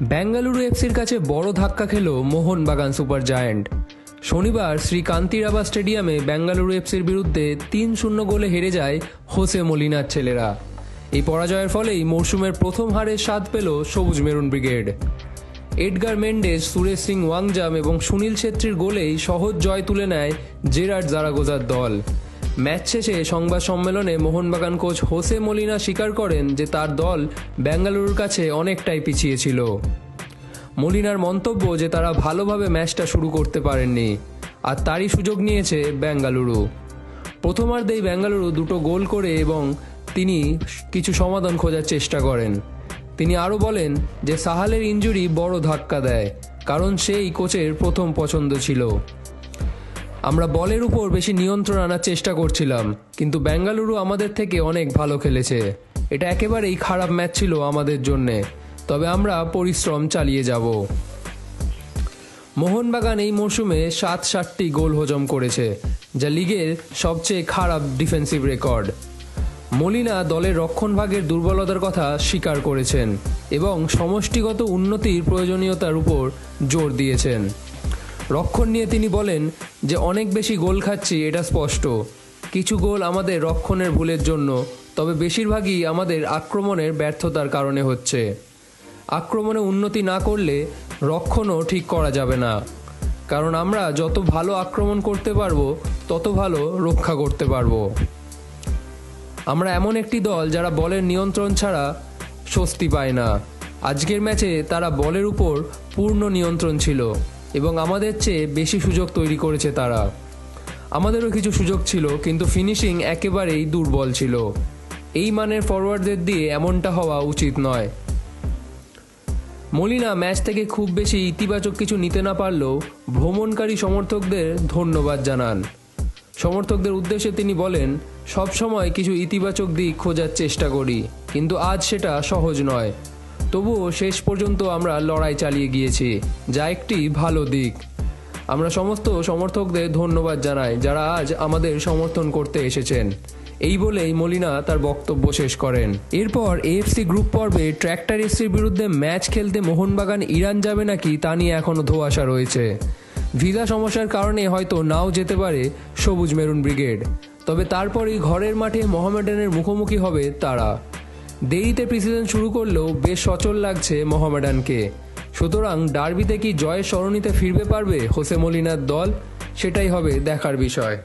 বেঙ্গালুরু এফসির কাছে বড় ধাক্কা খেল মোহনবাগান সুপার জায়ান্ট। শনিবার শ্রী কান্তিরাবা স্টেডিয়ামে বেঙ্গালুরু এফসির বিরুদ্ধে ৩-০ গোলে হেরে যায় হোসে মলিনার ছেলেরা। এই পরাজয়ের ফলেই মরশুমের প্রথম হারের স্বাদ পেল সবুজ maroon brigade. Edgar Mendes, Suresh Singh Wangjam এবং সুনীল ছেত্রীর গোলেই সহজ জয় তুলে নেয় জেরার্ড জারাগোজার দল। ম্যাচ শেষে সংবাদ সম্মেলনে মোহনবাগান কোচ হোসে মলিনা স্বীকার করেন যে তার দল বেঙ্গালুরুর কাছে অনেকটাই পিছিয়ে ছিল। মলিনার মন্তব্য যে তারা ভালোভাবে ম্যাচটা শুরু করতে পারেননি, আর তারই সুযোগ নিয়েছে বেঙ্গালুরু। প্রথমার্ধেই বেঙ্গালুরু 2টো গোল করে এবং তিনি কিছু সমাধান খোঁজার চেষ্টা করেন। তিনি আরও বলেন যে সাহালের ইনজুরি বড় ধাক্কা দেয়, কারণ সেই কোচের প্রথম পছন্দ ছিল। আমরা বলের উপর বেশি নিয়ন্ত্রণ আনার চেষ্টা করছিলাম, কিন্তু বেঙ্গালুরু আমাদের থেকে অনেক ভালো খেলেছে। এটা একেবারেই খারাপ ম্যাচ ছিল আমাদের জন্যে, তবে আমরা পরিশ্রম চালিয়ে যাব। মোহনবাগান এই মরশুমে 60টি গোল হজম করেছে, যা লিগের সবচেয়ে খারাপ ডিফেন্সিভ রেকর্ড। মলিনা দলের রক্ষণভাগের দুর্বলতার কথা স্বীকার করেছেন এবং সমষ্টিগত উন্নতির প্রয়োজনীয়তার উপর জোর দিয়েছেন। রক্ষণ নিয়ে তিনি বলেন যে অনেক বেশি গোল খাচ্ছি, এটা স্পষ্ট। কিছু গোল আমাদের রক্ষণের ভুলের জন্য, তবে বেশিরভাগই আমাদের আক্রমণের ব্যর্থতার কারণে হচ্ছে। আক্রমণে উন্নতি না করলে রক্ষণও ঠিক করা যাবে না, কারণ আমরা যত ভালো আক্রমণ করতে পারবো তত ভালো রক্ষা করতে পারবো। আমরা এমন একটি দল যারা বলের নিয়ন্ত্রণ ছাড়া স্বস্তি পায় না। আজকের ম্যাচে তারা বলের উপর পূর্ণ নিয়ন্ত্রণ ছিল এবং আমাদের চেয়ে বেশি সুযোগ তৈরি করেছে তারা। আমাদেরও কিছু সুযোগ ছিল, কিন্তু ফিনিশিং একেবারেই দুর্বল ছিল। এই মানের ফরওয়ার্ডদের দিয়ে এমনটা হওয়া উচিত নয়। মলিনা ম্যাচ থেকে খুব বেশি ইতিবাচক কিছু নিতে না পারলেও ভ্রমণকারী সমর্থকদের ধন্যবাদ জানান। সমর্থকদের উদ্দেশ্যে তিনি বলেন, সব সময় কিছু ইতিবাচক দিক খোঁজার চেষ্টা করি, কিন্তু আজ সেটা সহজ নয়। তবুও শেষ পর্যন্ত আমরা লড়াই চালিয়ে গিয়েছি, যা একটি ভালো দিক। আমরা সমস্ত সমর্থকদের ধন্যবাদ জানাই যারা আজ আমাদের সমর্থন করতে এসেছেন। এই বলেই মলিনা তার বক্তব্য শেষ করেন। এরপর এএফসি গ্রুপ পর্বে ট্র্যাক্টর এফসির বিরুদ্ধে ম্যাচ খেলতে মোহনবাগান ইরান যাবে নাকি তা নিয়ে এখনও ধোঁয়াশা রয়েছে। ভিসা সমস্যার কারণে হয়তো নাও যেতে পারে সবুজ মেরুন ব্রিগেড, তবে তারপরই ঘরের মাঠে মোহামেডানের মুখোমুখি হবে তারা। দেরিতে প্রিসিজন শুরু করলেও বেশ সচল লাগছে মোহামেডানকে। সুতরাং ডার্বিতে কি জয়ের সরণিতে ফিরবে পারবে হোসে মলিনার দল? সেটাই হবে দেখার বিষয়।